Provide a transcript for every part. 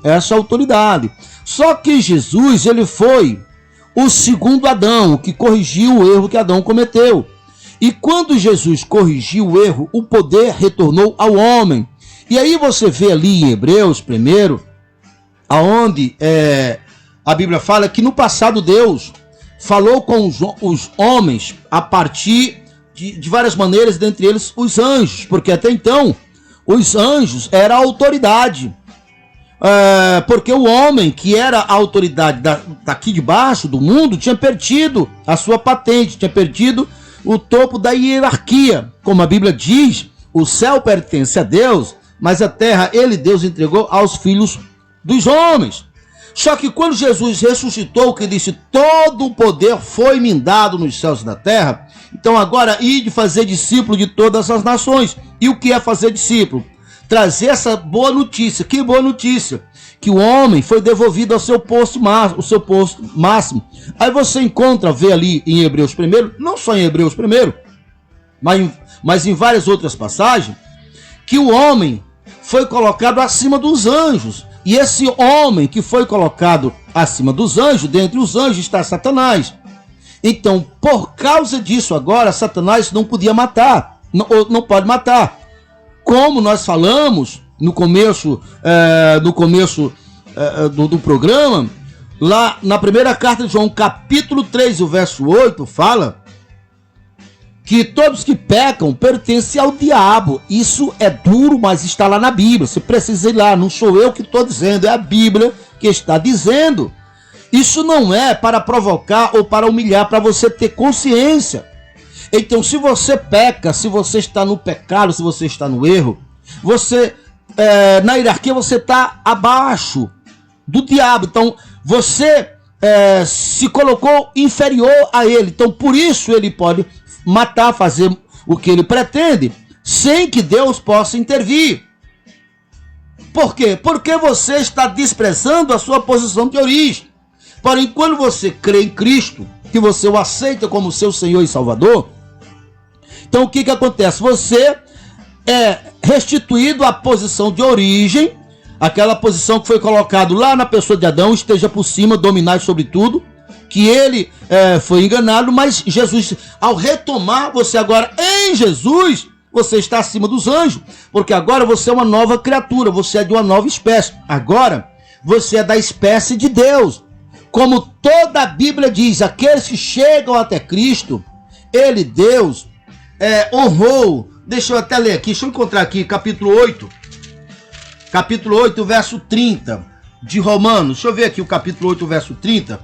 essa autoridade. Só que Jesus, ele foi o segundo Adão, que corrigiu o erro que Adão cometeu. E quando Jesus corrigiu o erro, o poder retornou ao homem. E aí você vê ali em Hebreus primeiro, aonde a Bíblia fala que no passado Deus falou com os homens a partir de várias maneiras, dentre eles os anjos, porque até então os anjos eram a autoridade. Porque o homem, que era a autoridade daqui de baixo do mundo, tinha perdido a sua patente, tinha perdido o topo da hierarquia. Como a Bíblia diz, o céu pertence a Deus, mas a terra Deus entregou aos filhos dos homens. Só que quando Jesus ressuscitou, que disse, todo o poder foi me dado nos céus e na terra, então agora ide fazer discípulo de todas as nações. E o que é fazer discípulo? Trazer essa boa notícia. Que boa notícia? Que o homem foi devolvido ao seu posto máximo. Aí você vê ali em Hebreus 1, não só em Hebreus 1, mas em várias outras passagens, que o homem foi colocado acima dos anjos. E esse homem que foi colocado acima dos anjos, dentre os anjos está Satanás. Então, por causa disso agora, Satanás não podia matar, não pode matar. Como nós falamos no começo do programa, lá na primeira carta de João, capítulo 3, o verso 8, fala que todos que pecam pertencem ao diabo. Isso é duro, mas está lá na Bíblia. Você precisa ir lá, não sou eu que estou dizendo, é a Bíblia que está dizendo. Isso não é para provocar ou para humilhar, para você ter consciência. Então, se você peca, se você está no pecado, se você está no erro, você, na hierarquia, você está abaixo do diabo. Então, você se colocou inferior a ele. Então, por isso, ele pode matar, fazer o que ele pretende, sem que Deus possa intervir. Por quê? Porque você está desprezando a sua posição de origem. Porém, quando você crê em Cristo, que você o aceita como seu Senhor e Salvador, então o que acontece? Você é restituído à posição de origem, aquela posição que foi colocado lá na pessoa de Adão, esteja por cima, dominar sobre tudo, que ele foi enganado, mas Jesus, ao retomar, você agora em Jesus, você está acima dos anjos, porque agora você é uma nova criatura, você é de uma nova espécie. Agora, você é da espécie de Deus. Como toda a Bíblia diz, aqueles que chegam até Cristo, ele, Deus, honrou. Deixa eu até ler aqui, deixa eu encontrar aqui, capítulo 8, verso 30 de Romanos. Deixa eu ver aqui o capítulo 8, verso 30,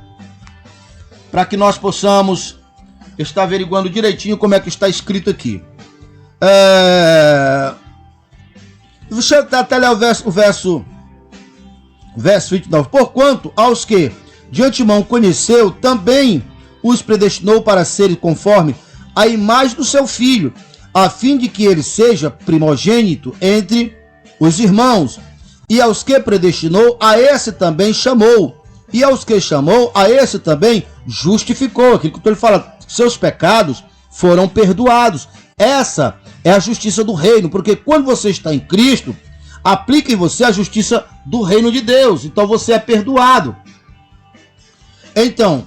para que nós possamos estar averiguando direitinho como é que está escrito aqui. Deixa eu até ler o verso 29. Porquanto aos que de antemão conheceu, também os predestinou para serem conforme a imagem do seu Filho, a fim de que ele seja primogênito entre os irmãos. E aos que predestinou, a esse também chamou. E aos que chamou, a esse também justificou. Aquilo que ele fala, seus pecados foram perdoados. Essa é a justiça do reino, porque quando você está em Cristo, aplica em você a justiça do reino de Deus. Então você é perdoado. Então,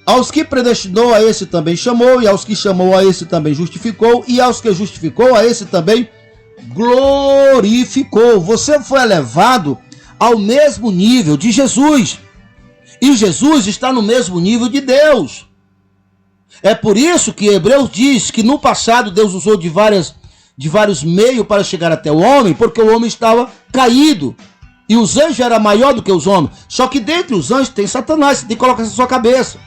aos que predestinou, a esse também chamou, e aos que chamou, a esse também justificou, e aos que justificou, a esse também glorificou. Você foi elevado ao mesmo nível de Jesus. E Jesus está no mesmo nível de Deus. É por isso que Hebreus diz que no passado Deus usou de vários meios para chegar até o homem, porque o homem estava caído. E os anjos eram maior do que os homens. Só que dentre os anjos tem Satanás, você tem que colocar isso na sua cabeça.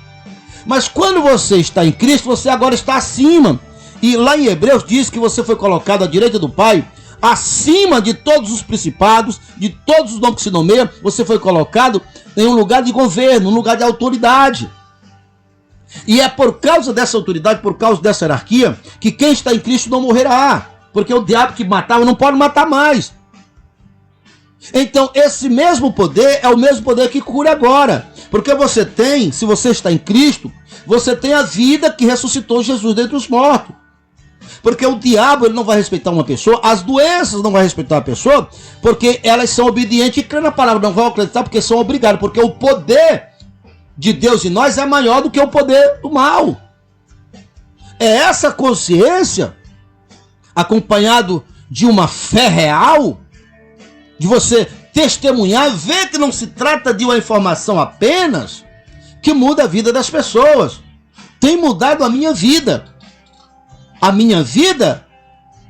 Mas quando você está em Cristo, você agora está acima. E lá em Hebreus diz que você foi colocado à direita do Pai, acima de todos os principados, de todos os nomes que se nomeiam. Você foi colocado em um lugar de governo, um lugar de autoridade. E é por causa dessa autoridade, por causa dessa hierarquia, que quem está em Cristo não morrerá. Porque o diabo que matava não pode matar mais. Então esse mesmo poder é o mesmo poder que cura agora. Porque você tem, se você está em Cristo, você tem a vida que ressuscitou Jesus dentre os mortos. Porque o diabo ele não vai respeitar uma pessoa, as doenças não vão respeitar uma pessoa, porque elas são obedientes e crê na palavra, não vão acreditar porque são obrigadas, porque o poder de Deus em nós é maior do que o poder do mal. É essa consciência, acompanhado de uma fé real, de você testemunhar, ver que não se trata de uma informação apenas, que muda a vida das pessoas. Tem mudado a minha vida. A minha vida,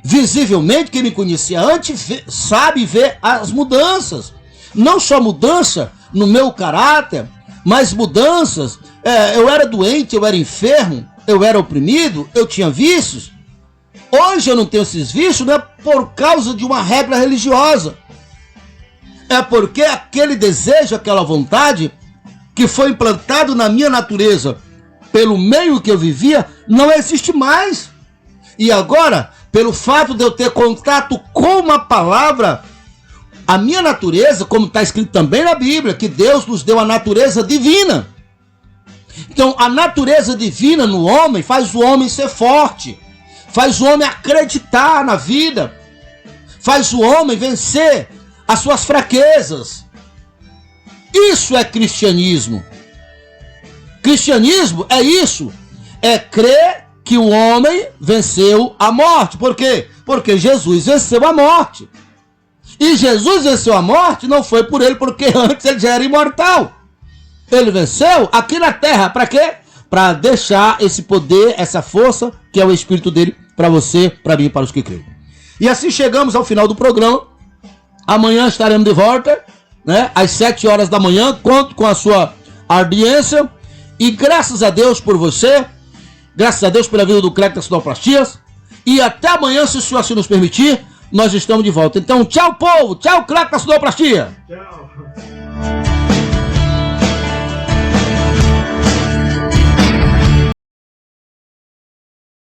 visivelmente, quem me conhecia antes, sabe ver as mudanças. Não só mudança no meu caráter, mas mudanças. Eu era doente, eu era enfermo, eu era oprimido, eu tinha vícios. Hoje eu não tenho esses vícios, não é por causa de uma regra religiosa. É porque aquele desejo, aquela vontade que foi implantado na minha natureza pelo meio que eu vivia, não existe mais. E agora, pelo fato de eu ter contato com uma palavra, a minha natureza, como está escrito também na Bíblia, que Deus nos deu a natureza divina. Então, a natureza divina no homem faz o homem ser forte, faz o homem acreditar na vida, faz o homem vencer as suas fraquezas. Isso é cristianismo. Cristianismo é isso. É crer que o homem venceu a morte. Por quê? Porque Jesus venceu a morte. E Jesus venceu a morte não foi por ele, porque antes ele já era imortal. Ele venceu aqui na terra. Para quê? Para deixar esse poder, essa força, que é o Espírito dele, para você, para mim e para os que creem. E assim chegamos ao final do programa. Amanhã estaremos de volta, né, às 7 horas da manhã. Conto com a sua audiência. E graças a Deus por você. Graças a Deus pela vida do Cleto Sonoplastias. E até amanhã, se o senhor assim nos permitir, nós estamos de volta. Então, tchau, povo. Tchau, Cleto Sonoplastia. Tchau.